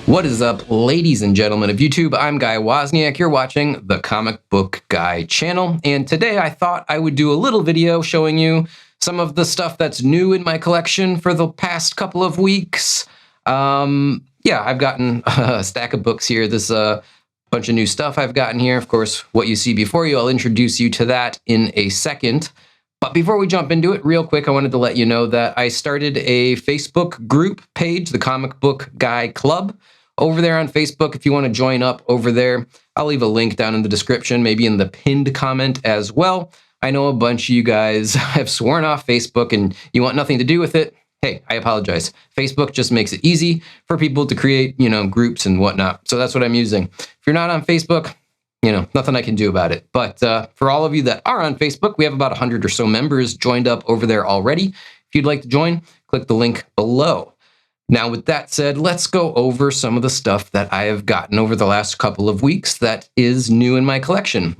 What is up, ladies and gentlemen of YouTube? I'm Guy Wozniak. You're watching the Comic Book Guy channel, and today I thought I would do a little video showing you some of the stuff that's new in my collection for the past couple of weeks. Yeah, I've gotten a stack of books here. This bunch of new stuff I've gotten here. Of course, what you see before you, I'll introduce you to that in a second. But before we jump into it, real quick, I wanted to let you know that I started a Facebook group page, the Comic Book Guy Club, over there on Facebook. If you want to join up over there, I'll leave a link down in the description, maybe in the pinned comment as well. I know a bunch of you guys have sworn off Facebook and you want nothing to do with it. Hey, I apologize. Facebook just makes it easy for people to create, groups and whatnot. So that's what I'm using. If you're not on Facebook, nothing I can do about it. But for all of you that are on Facebook, we have about 100 or so members joined up over there already. If you'd like to join, click the link below. Now, with that said, let's go over some of the stuff that I have gotten over the last couple of weeks that is new in my collection.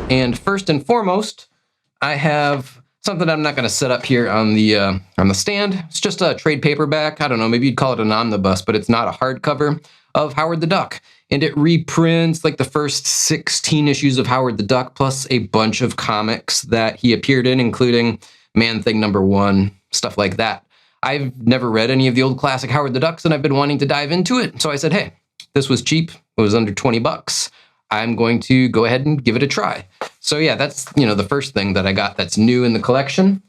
And first and foremost, I have something I'm not going to set up here on the stand. It's just a trade paperback. I don't know, maybe you'd call it an omnibus, but it's not a hardcover of Howard the Duck. And it reprints like the first 16 issues of Howard the Duck, plus a bunch of comics that he appeared in, including Man-Thing #1, stuff like that. I've never read any of the old classic Howard the Ducks, and I've been wanting to dive into it. So I said, hey, this was cheap. It was under 20 bucks. I'm going to go ahead and give it a try. So yeah, that's, the first thing that I got that's new in the collection.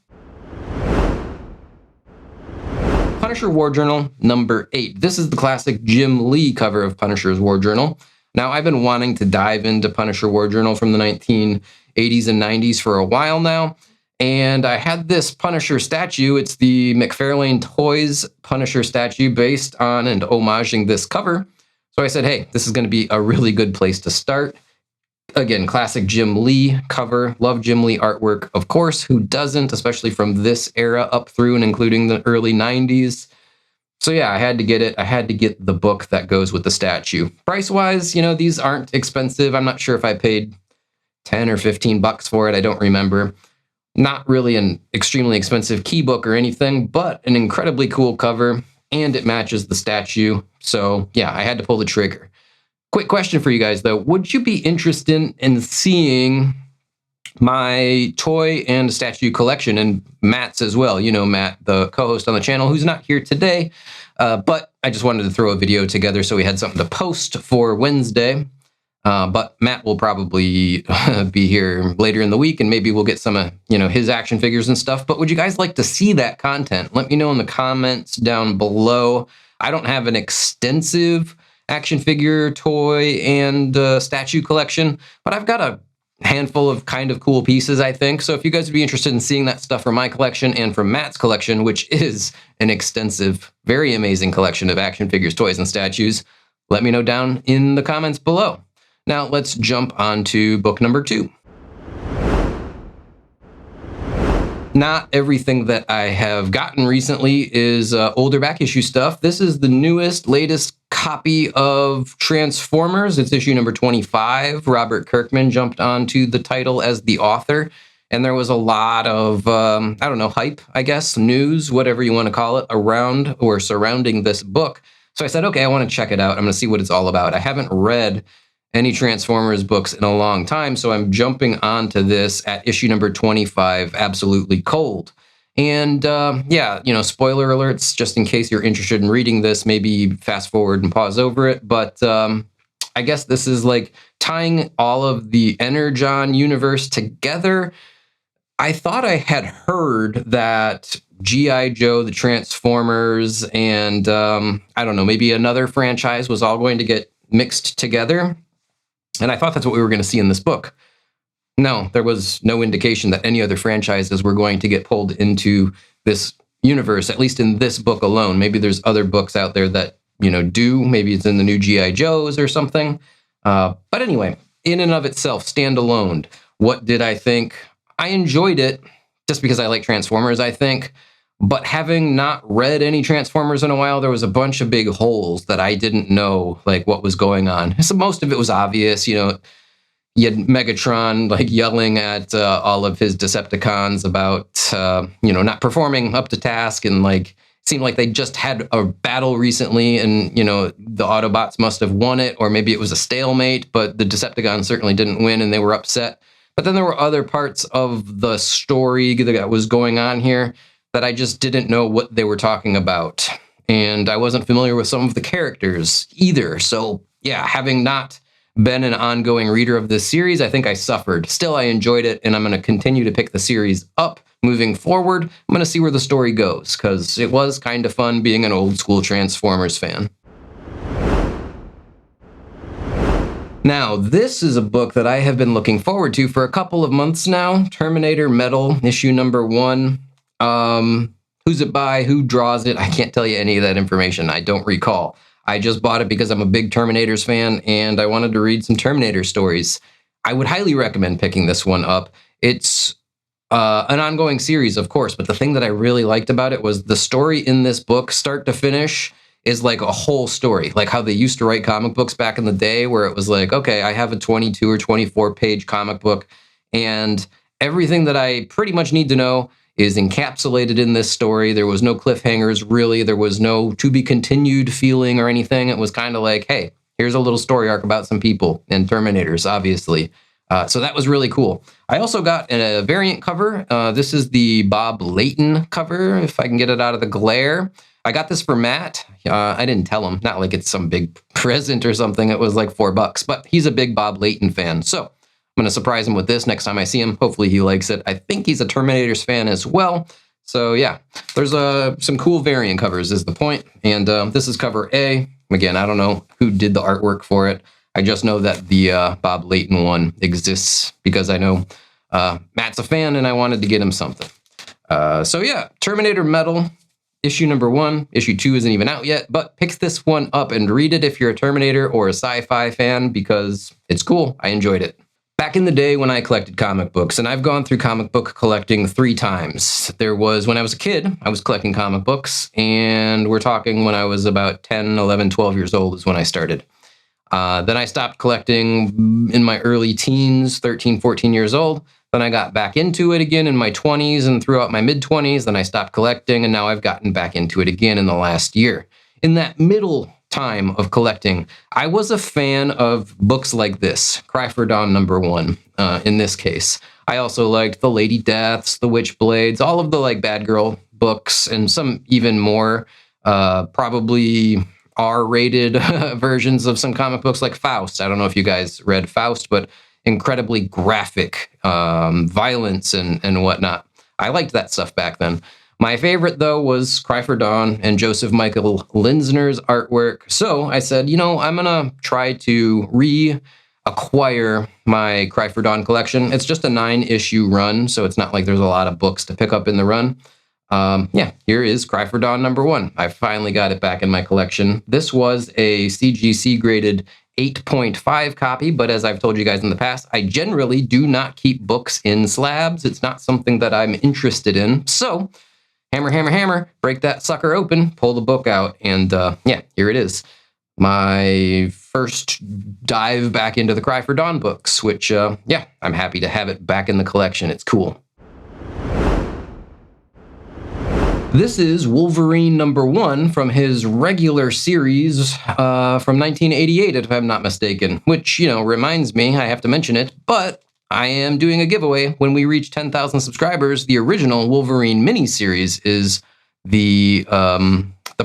Punisher War Journal #8. This is the classic Jim Lee cover of Punisher's War Journal. Now, I've been wanting to dive into Punisher War Journal from the 1980s and 90s for a while now. And I had this Punisher statue. It's the McFarlane Toys Punisher statue based on and homaging this cover. So I said, hey, this is going to be a really good place to start. Again, classic Jim Lee cover. Love Jim Lee artwork, of course. Who doesn't, especially from this era up through and including the early 90s. So yeah, I had to get it. I had to get the book that goes with the statue. Price-wise, these aren't expensive. I'm not sure if I paid 10 or 15 bucks for it. I don't remember. Not really an extremely expensive key book or anything, but an incredibly cool cover, and it matches the statue. So yeah, I had to pull the trigger. Quick question for you guys, though. Would you be interested in seeing my toy and statue collection, and Matt's as well? Matt, the co-host on the channel, who's not here today, but I just wanted to throw a video together so we had something to post for Wednesday. But Matt will probably be here later in the week, and maybe we'll get some of, his action figures and stuff. But would you guys like to see that content? Let me know in the comments down below. I don't have an extensive action figure, toy, and statue collection, but I've got a handful of kind of cool pieces, I think. So if you guys would be interested in seeing that stuff from my collection and from Matt's collection, which is an extensive, very amazing collection of action figures, toys, and statues, let me know down in the comments below. Now, let's jump on to book #2. Not everything that I have gotten recently is older back issue stuff. This is the latest copy of Transformers. It's issue number 25. Robert Kirkman jumped onto the title as the author, and there was a lot of, hype, I guess, news, whatever you want to call it, around or surrounding this book. So I said, okay, I want to check it out. I'm going to see what it's all about. I haven't read any Transformers books in a long time, so I'm jumping onto this at issue number 25, absolutely cold. And spoiler alerts, just in case you're interested in reading this, maybe fast forward and pause over it. But I guess this is like tying all of the Energon universe together. I thought I had heard that G.I. Joe, the Transformers, and maybe another franchise was all going to get mixed together. And I thought that's what we were going to see in this book. No, there was no indication that any other franchises were going to get pulled into this universe, at least in this book alone. Maybe there's other books out there that, do. Maybe it's in the new G.I. Joes or something. But anyway, in and of itself, standalone, what did I think? I enjoyed it just because I like Transformers, I think. But having not read any Transformers in a while, there was a bunch of big holes that I didn't know, what was going on. So most of it was obvious, you had Megatron like yelling at all of his Decepticons about, not performing up to task, and like seemed like they just had a battle recently, and the Autobots must have won it, or maybe it was a stalemate, but the Decepticons certainly didn't win and they were upset. But then there were other parts of the story that was going on here that I just didn't know what they were talking about. And I wasn't familiar with some of the characters either. So yeah, having not been an ongoing reader of this series, I think I suffered. Still, I enjoyed it, and I'm going to continue to pick the series up moving forward. I'm going to see where the story goes, because it was kind of fun being an old school Transformers fan. Now, this is a book that I have been looking forward to for a couple of months now. Terminator Metal, issue number 1. Who's it by? Who draws it? I can't tell you any of that information. I don't recall. I just bought it because I'm a big Terminators fan, and I wanted to read some Terminator stories. I would highly recommend picking this one up. It's an ongoing series, of course, but the thing that I really liked about it was the story in this book, start to finish, is like a whole story, like how they used to write comic books back in the day, where it was like, okay, I have a 22 or 24 page comic book, and everything that I pretty much need to know is encapsulated in this story. There was no cliffhangers, really. There was no to be continued feeling or anything. It was kind of like, hey, here's a little story arc about some people and Terminators, obviously. So that was really cool. I also got a variant cover. This is the Bob Layton cover, if I can get it out of the glare. I got this for Matt. I didn't tell him, not like it's some big present or something. It was like $4, but he's a big Bob Layton fan. So I'm going to surprise him with this next time I see him. Hopefully he likes it. I think he's a Terminators fan as well. So yeah, there's some cool variant covers is the point. And this is cover A. Again, I don't know who did the artwork for it. I just know that the Bob Layton one exists because I know Matt's a fan and I wanted to get him something. So yeah, Terminator Metal, issue number 1. Issue 2 isn't even out yet, but pick this one up and read it if you're a Terminator or a sci-fi fan, because it's cool. I enjoyed it. Back in the day when I collected comic books, and I've gone through comic book collecting 3 times. There was when I was a kid, I was collecting comic books, and we're talking when I was about 10, 11, 12 years old is when I started. Then I stopped collecting in my early teens, 13, 14 years old. Then I got back into it again in my 20s and throughout my mid-20s. Then I stopped collecting, and now I've gotten back into it again in the last year. In that middle time of collecting, I was a fan of books like this, Cry for Dawn number 1, in this case. I also liked the Lady Deaths, the Witchblades, all of the like bad girl books, and some even more probably R-rated versions of some comic books like Faust. I don't know if you guys read Faust, but incredibly graphic violence and whatnot. I liked that stuff back then. My favorite, though, was Cry for Dawn and Joseph Michael Linsner's artwork. So I said, I'm going to try to reacquire my Cry for Dawn collection. It's just a 9-issue run, so it's not like there's a lot of books to pick up in the run. Yeah, here is Cry for Dawn number 1. I finally got it back in my collection. This was a CGC graded 8.5 copy, but as I've told you guys in the past, I generally do not keep books in slabs. It's not something that I'm interested in. So hammer, hammer, hammer, break that sucker open, pull the book out, and yeah, here it is. My first dive back into the Cry for Dawn books, which, yeah, I'm happy to have it back in the collection. It's cool. This is Wolverine number 1 from his regular series from 1988, if I'm not mistaken, which, reminds me, I have to mention it, but I am doing a giveaway. When we reach 10,000 subscribers, the original Wolverine miniseries is the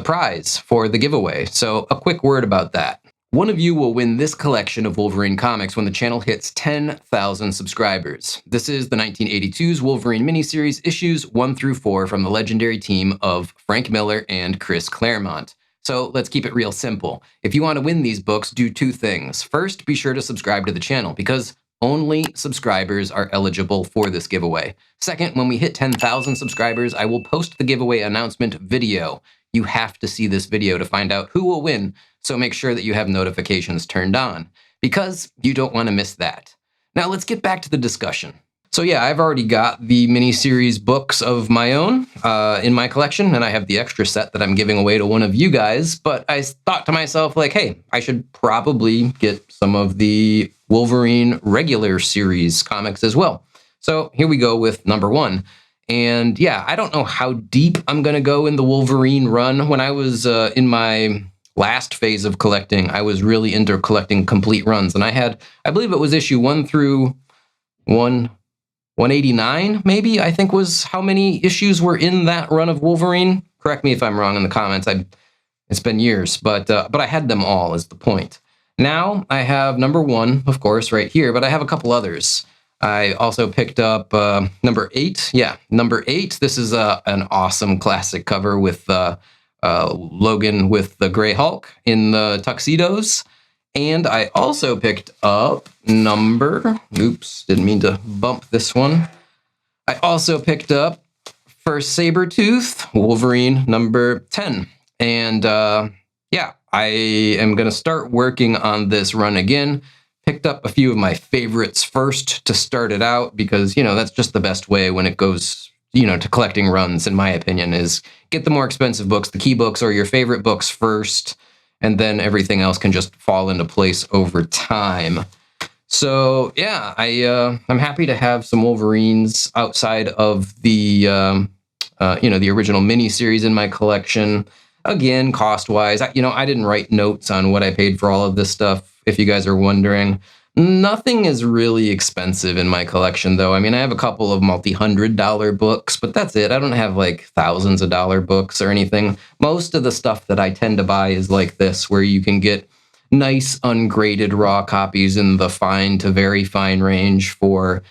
prize for the giveaway. So a quick word about that. One of you will win this collection of Wolverine comics when the channel hits 10,000 subscribers. This is the 1982's Wolverine miniseries, issues 1 through 4 from the legendary team of Frank Miller and Chris Claremont. So let's keep it real simple. If you want to win these books, do 2 things. First, be sure to subscribe to the channel, because only subscribers are eligible for this giveaway. Second, when we hit 10,000 subscribers, I will post the giveaway announcement video. You have to see this video to find out who will win, so make sure that you have notifications turned on, because you don't want to miss that. Now let's get back to the discussion. So yeah, I've already got the miniseries books of my own in my collection, and I have the extra set that I'm giving away to one of you guys, but I thought to myself, like, hey, I should probably get some of the Wolverine regular series comics as well. So here we go with number 1. And yeah, I don't know how deep I'm going to go in the Wolverine run. When I was in my last phase of collecting, I was really into collecting complete runs. And I believe it was issue 1 through 189, maybe, I think was how many issues were in that run of Wolverine. Correct me if I'm wrong in the comments. It's been years, but I had them all is the point. Now I have number 1, of course, right here, but I have a couple others. I also picked up number 8. Yeah, number 8. This is an awesome classic cover with Logan with the Gray Hulk in the tuxedos. And I also picked up oops, didn't mean to bump this one. I also picked up First Sabretooth, Wolverine number 10. And yeah, I am going to start working on this run again. Picked up a few of my favorites first to start it out because, that's just the best way when it goes, to collecting runs, in my opinion, is get the more expensive books, the key books or your favorite books first, and then everything else can just fall into place over time. So yeah, I'm happy to have some Wolverines outside of the the original miniseries in my collection. Again, cost-wise, I didn't write notes on what I paid for all of this stuff, if you guys are wondering. Nothing is really expensive in my collection, though. I mean, I have a couple of multi-$100 books, but that's it. I don't have, like, thousands of dollar books or anything. Most of the stuff that I tend to buy is like this, where you can get nice, ungraded raw copies in the fine to very fine range for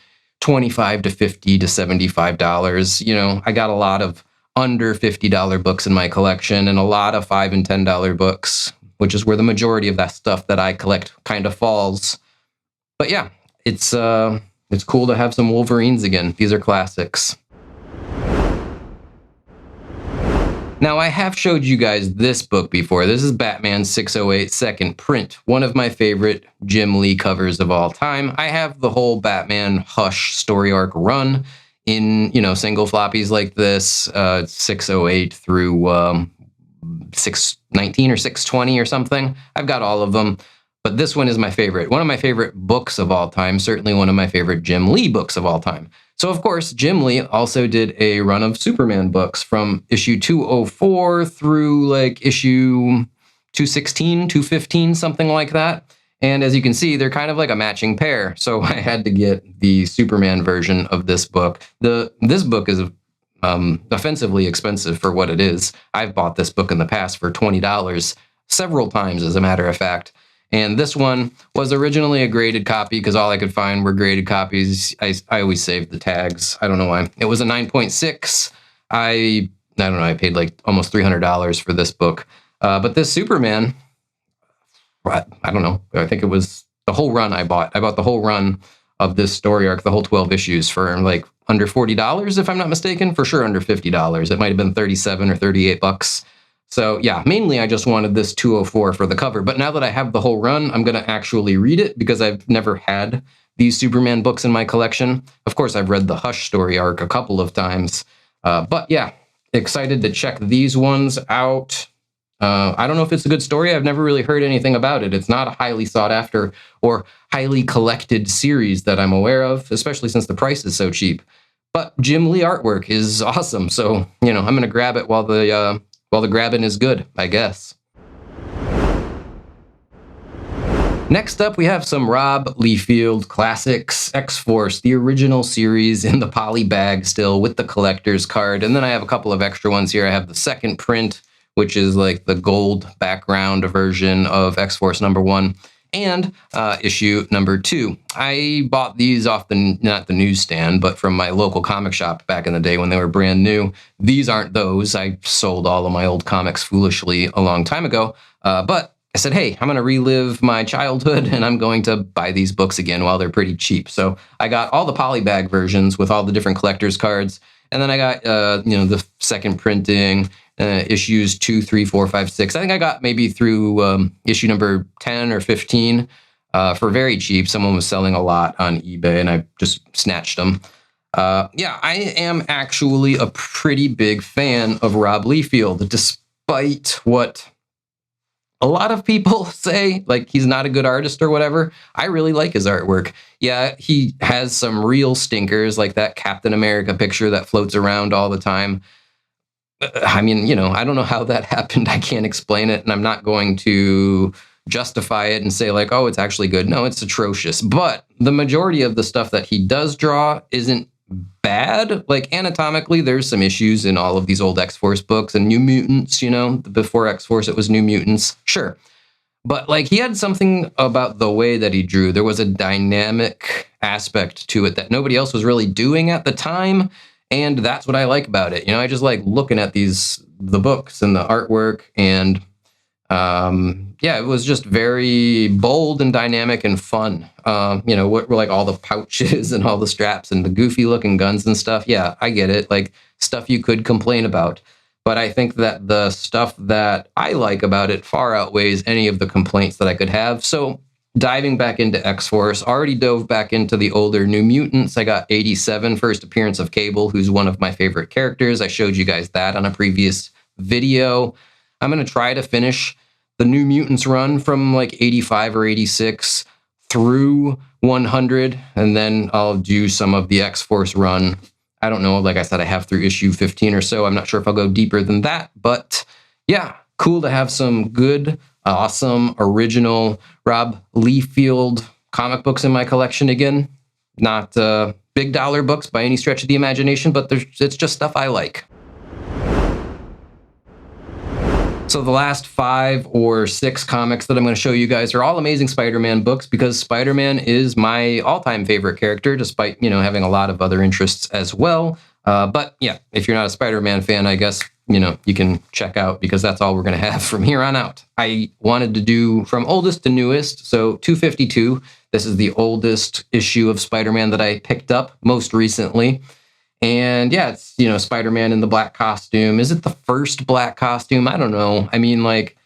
$25 to $50 to $75. I got a lot of under $50 books in my collection and a lot of $5 and $10 books, which is where the majority of that stuff that I collect kind of falls. But yeah, it's cool to have some Wolverines again. These are classics. Now, I have showed you guys this book before. This is Batman 608 second print, one of my favorite Jim Lee covers of all time. I have the whole Batman Hush story arc run in, single floppies like this, 608 through 619 or 620 or something. I've got all of them, but this one is my favorite. One of my favorite books of all time, certainly one of my favorite Jim Lee books of all time. So, of course, Jim Lee also did a run of Superman books from issue 204 through like issue 216, 215, something like that. And as you can see, they're kind of like a matching pair. So I had to get the Superman version of this book. This book is offensively expensive for what it is. I've bought this book in the past for $20 several times, as a matter of fact. And this one was originally a graded copy because all I could find were graded copies. I always saved the tags. I don't know why. It was a 9.6. I don't know. I paid like almost $300 for this book. But this Superman, I don't know. I think it was the whole run I bought. I bought the whole run of this story arc, the whole 12 issues for like under $40, if I'm not mistaken. For sure under $50. It might have been 37 or 38 bucks. So yeah, mainly I just wanted this 204 for the cover. But now that I have the whole run, I'm going to actually read it because I've never had these Superman books in my collection. Of course, I've read the Hush story arc a couple of times. But yeah, excited to check these ones out. I don't know if it's a good story. I've never really heard anything about it. It's not a highly sought after or highly collected series that I'm aware of, especially since the price is so cheap. But Jim Lee artwork is awesome. So, I'm going to grab it while the grabbing is good, I guess. Next up, we have some Rob Liefeld classics, X-Force, the original series in the poly bag still with the collector's card. And then I have a couple of extra ones here. I have the second print, which is like the gold background version of X-Force #1, and issue #2. I bought these off not the newsstand, but from my local comic shop back in the day when they were brand new. These aren't those. I sold all of my old comics foolishly a long time ago. But I said, hey, I'm going to relive my childhood and I'm going to buy these books again while they're pretty cheap. So I got all the polybag versions with all the different collector's cards. And then I got, the second printing, issues 2, 3, 4, 5, 6. I think I got maybe through issue number 10 or 15 for very cheap. Someone was selling a lot on eBay and I just snatched them. Yeah, I am actually a pretty big fan of Rob Liefeld, despite what a lot of people say, like, he's not a good artist or whatever. I really like his artwork. Yeah, he has some real stinkers, like that Captain America picture that floats around all the time. I mean, I don't know how that happened. I can't explain it, and I'm not going to justify it and say, like, oh, it's actually good. No, it's atrocious. But the majority of the stuff that he does draw isn't bad. Like, anatomically, there's some issues in all of these old X-Force books and New Mutants, before X-Force, it was New Mutants. Sure. But, like, he had something about the way that he drew. There was a dynamic aspect to it that nobody else was really doing at the time. And that's what I like about it. I just like looking at the books and the artwork. And yeah, it was just very bold and dynamic and fun. What were like all the pouches and all the straps and the goofy looking guns and stuff. Yeah, I get it. Like, stuff you could complain about. But I think that the stuff that I like about it far outweighs any of the complaints that I could have. So diving back into X-Force, already dove back into the older New Mutants. I got 87, first appearance of Cable, who's one of my favorite characters. I showed you guys that on a previous video. I'm going to try to finish the New Mutants run from like 85 or 86 through 100, and then I'll do some of the X-Force run. I don't know, like I said, I have through issue 15 or so. I'm not sure if I'll go deeper than that, but yeah, cool to have some good, awesome, original Rob Liefeld comic books in my collection again. Not big dollar books by any stretch of the imagination, but it's just stuff I like. So the last 5 or 6 comics that I'm going to show you guys are all Amazing Spider-Man books, because Spider-Man is my all-time favorite character, despite, having a lot of other interests as well. But yeah, if you're not a Spider-Man fan, I guess, you can check out, because that's all we're going to have from here on out. I wanted to do from oldest to newest. So 252, this is the oldest issue of Spider-Man that I picked up most recently. And yeah, it's, Spider-Man in the black costume. Is it the first black costume? I don't know. I mean, like,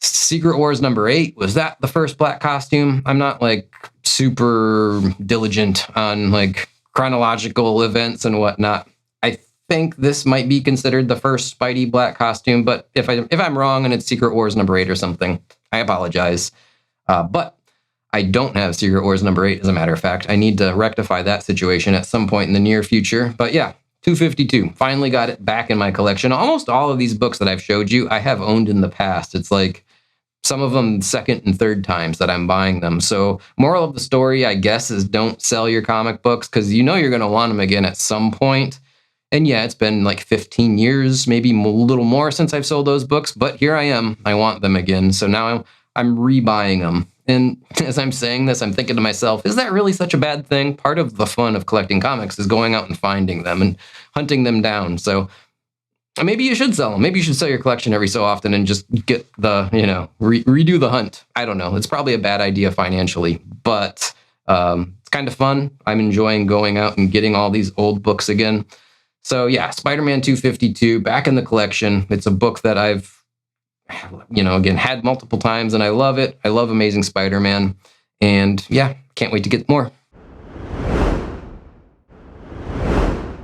Secret Wars number 8, was that the first black costume? I'm not like super diligent on like chronological events and whatnot. I think this might be considered the first Spidey black costume, but if I'm wrong and it's Secret Wars number 8 or something, I apologize. But I don't have Secret Wars number 8, as a matter of fact. I need to rectify that situation at some point in the near future. But yeah, 252. Finally got it back in my collection. Almost all of these books that I've showed you, I have owned in the past. It's like some of them second and third times that I'm buying them. So moral of the story, I guess, is don't sell your comic books, because you're going to want them again at some point. And yeah, it's been like 15 years, maybe a little more since I've sold those books. But here I am. I want them again. So now I'm rebuying them. And as I'm saying this, I'm thinking to myself, is that really such a bad thing? Part of the fun of collecting comics is going out and finding them and hunting them down. So maybe you should sell them. Maybe you should sell your collection every so often and just get the, redo the hunt. I don't know. It's probably a bad idea financially, but it's kind of fun. I'm enjoying going out and getting all these old books again. So yeah, Spider-Man 252 back in the collection. It's a book that I've again, had multiple times, and I love it. I love Amazing Spider-Man, and yeah, can't wait to get more.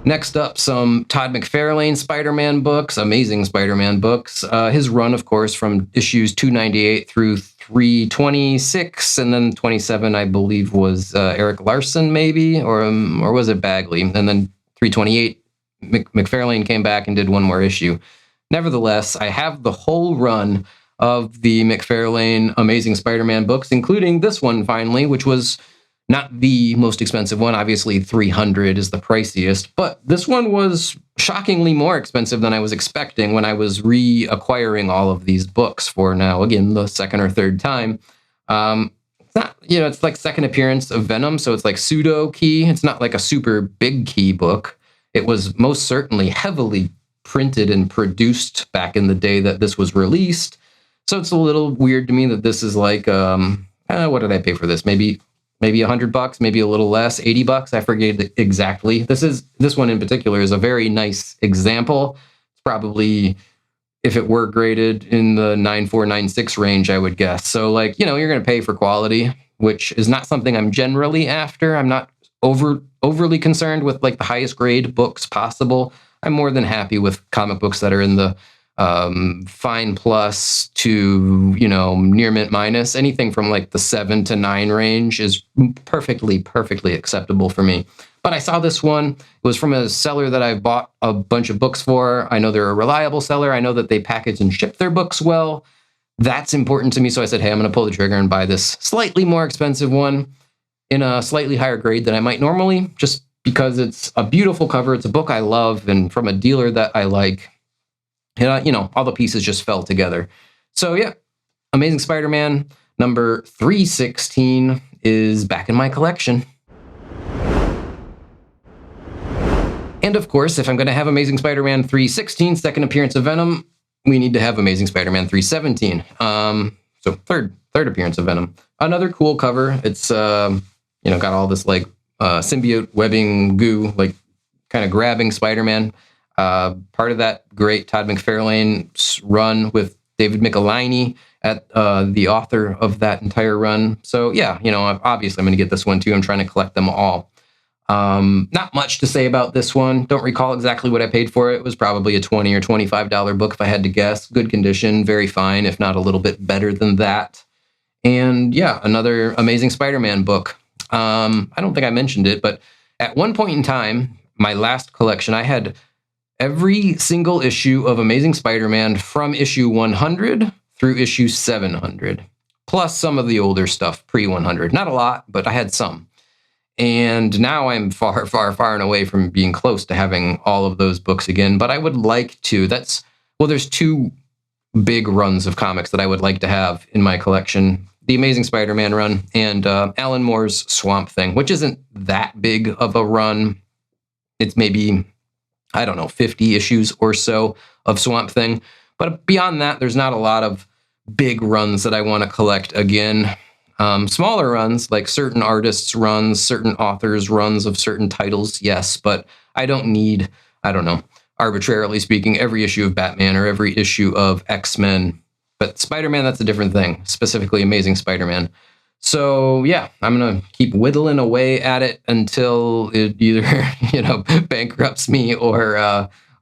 Next up, some Todd McFarlane Spider-Man books, Amazing Spider-Man books. His run, of course, from issues 298 through 326, and then 27, I believe, was Eric Larson, maybe, or was it Bagley? And then 328, McFarlane came back and did one more issue. Nevertheless, I have the whole run of the McFarlane Amazing Spider-Man books, including this one finally, which was not the most expensive one. Obviously, $300 is the priciest, but this one was shockingly more expensive than I was expecting when I was reacquiring all of these books for now, again, the second or third time. It's not, it's like second appearance of Venom, so it's like pseudo key. It's not like a super big key book. It was most certainly heavily printed and produced back in the day that this was released. So it's a little weird to me that this is like, what did I pay for this? Maybe $100, maybe a little less, $80. I forget exactly. This one in particular is a very nice example. It's probably, if it were graded, in the 9496 range, I would guess. So like, you're going to pay for quality, which is not something I'm generally after. I'm not overly concerned with like the highest grade books possible. I'm more than happy with comic books that are in the fine plus to, near mint minus. Anything from like the 7 to 9 range is perfectly acceptable for me. But I saw this one. It was from a seller that I've bought a bunch of books for. I know they're a reliable seller. I know that they package and ship their books well. That's important to me. So I said, hey, I'm going to pull the trigger and buy this slightly more expensive one in a slightly higher grade than I might normally, just because it's a beautiful cover. It's a book I love and from a dealer that I like. And, all the pieces just fell together. So yeah, Amazing Spider-Man number 316 is back in my collection. And of course, if I'm going to have Amazing Spider-Man 316, second appearance of Venom, we need to have Amazing Spider-Man 317. So third appearance of Venom. Another cool cover. It's got all this like symbiote webbing goo, like kind of grabbing Spider-Man. Part of that great Todd McFarlane run with David Michelinie at the author of that entire run. So yeah, obviously I'm going to get this one too. I'm trying to collect them all. Not much to say about this one. Don't recall exactly what I paid for it. It was probably a $20 or $25 book if I had to guess. Good condition, very fine, if not a little bit better than that. And yeah, another Amazing Spider-Man book. I don't think I mentioned it, but at one point in time, my last collection, I had every single issue of Amazing Spider-Man from issue 100 through issue 700, plus some of the older stuff pre-100. Not a lot, but I had some. And now I'm far and away from being close to having all of those books again, but I would like to. There's two big runs of comics that I would like to have in my collection. The Amazing Spider-Man run and Alan Moore's Swamp Thing, which isn't that big of a run. It's maybe, 50 issues or so of Swamp Thing. But beyond that, there's not a lot of big runs that I want to collect again. Smaller runs, like certain artists' runs, certain authors' runs of certain titles, yes, but I don't need, arbitrarily speaking, every issue of Batman or every issue of X-Men. But Spider-Man, that's a different thing, specifically Amazing Spider-Man. So yeah, I'm going to keep whittling away at it until it either, bankrupts me or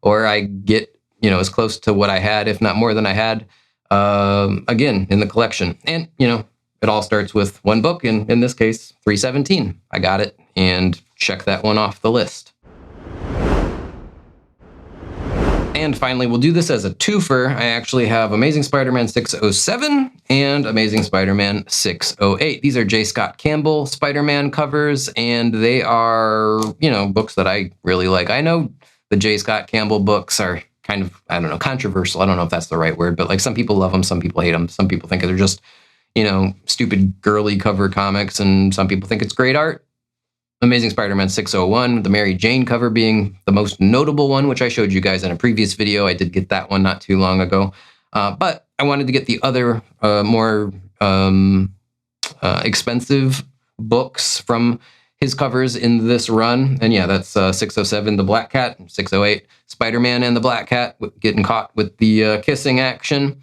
I get, as close to what I had, if not more than I had, again, in the collection. And, it all starts with one book, and in this case, 317. I got it, and check that one off the list. And finally, we'll do this as a twofer. I actually have Amazing Spider-Man 607 and Amazing Spider-Man 608. These are J. Scott Campbell Spider-Man covers, and they are, books that I really like. I know the J. Scott Campbell books are kind of, controversial. I don't know if that's the right word, but like some people love them, some people hate them. Some people think they're just stupid girly cover comics, and some people think it's great art. Amazing Spider-Man 601, the Mary Jane cover being the most notable one, which I showed you guys in a previous video. I did get that one not too long ago. But I wanted to get the other more expensive books from his covers in this run. And yeah, that's 607, the Black Cat, 608, Spider-Man and the Black Cat getting caught with the kissing action.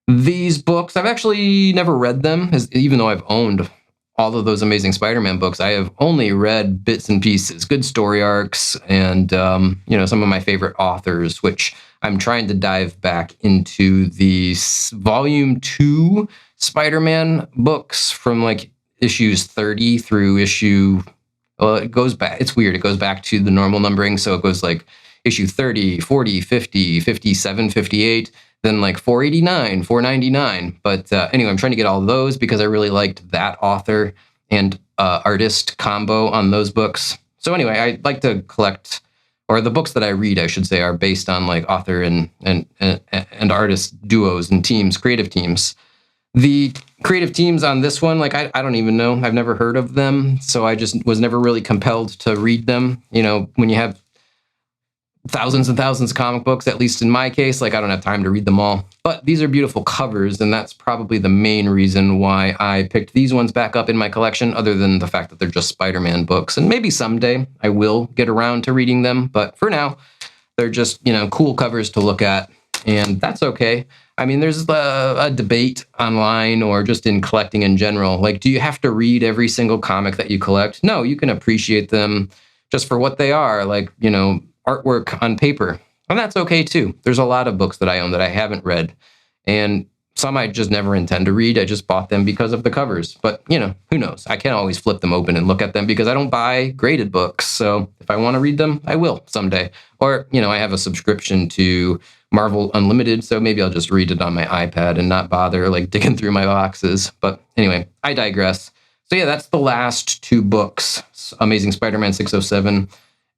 These books, I've actually never read them, even though I've owned all of those Amazing Spider-Man books. I have only read bits and pieces, good story arcs, and some of my favorite authors, which I'm trying to dive back into the Volume 2 Spider-Man books from like issues 30 through it goes back, it's weird, it goes back to the normal numbering, so it goes like issue 30, 40, 50, 57, 58, then like 489, 499. But anyway, I'm trying to get all of those because I really liked that author and artist combo on those books. So anyway, I like to collect, or the books that I read, I should say, are based on like author and artist duos and teams, creative teams. The creative teams on this one, like I don't even know. I've never heard of them, so I just was never really compelled to read them. When you have thousands and thousands of comic books, at least in my case, like I don't have time to read them all. But these are beautiful covers, and that's probably the main reason why I picked these ones back up in my collection, other than the fact that they're just Spider-Man books. And maybe someday I will get around to reading them, but for now, they're just, cool covers to look at, and that's okay. I mean, there's a debate online or just in collecting in general. Like, do you have to read every single comic that you collect? No, you can appreciate them just for what they are, like, artwork on paper. And that's okay too. There's a lot of books that I own that I haven't read, and some I just never intend to read. I just bought them because of the covers. But, who knows? I can't always flip them open and look at them because I don't buy graded books. So if I want to read them, I will someday. Or, I have a subscription to Marvel Unlimited, so maybe I'll just read it on my iPad and not bother digging through my boxes. But anyway, I digress. So yeah, that's the last two books, Amazing Spider-Man 607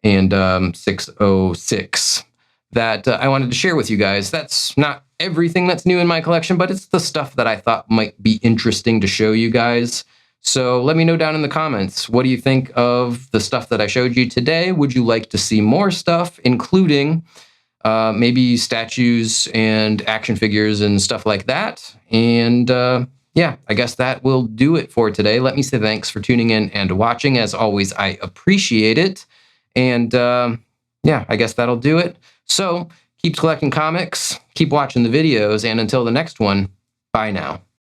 and 606, that I wanted to share with you guys. That's not everything that's new in my collection, but it's the stuff that I thought might be interesting to show you guys. So let me know down in the comments, what do you think of the stuff that I showed you today? Would you like to see more stuff, including maybe statues and action figures and stuff like that? And yeah, I guess that will do it for today. Let me say thanks for tuning in and watching. As always, I appreciate it. And yeah, I guess that'll do it. So keep collecting comics, keep watching the videos, and until the next one, bye now.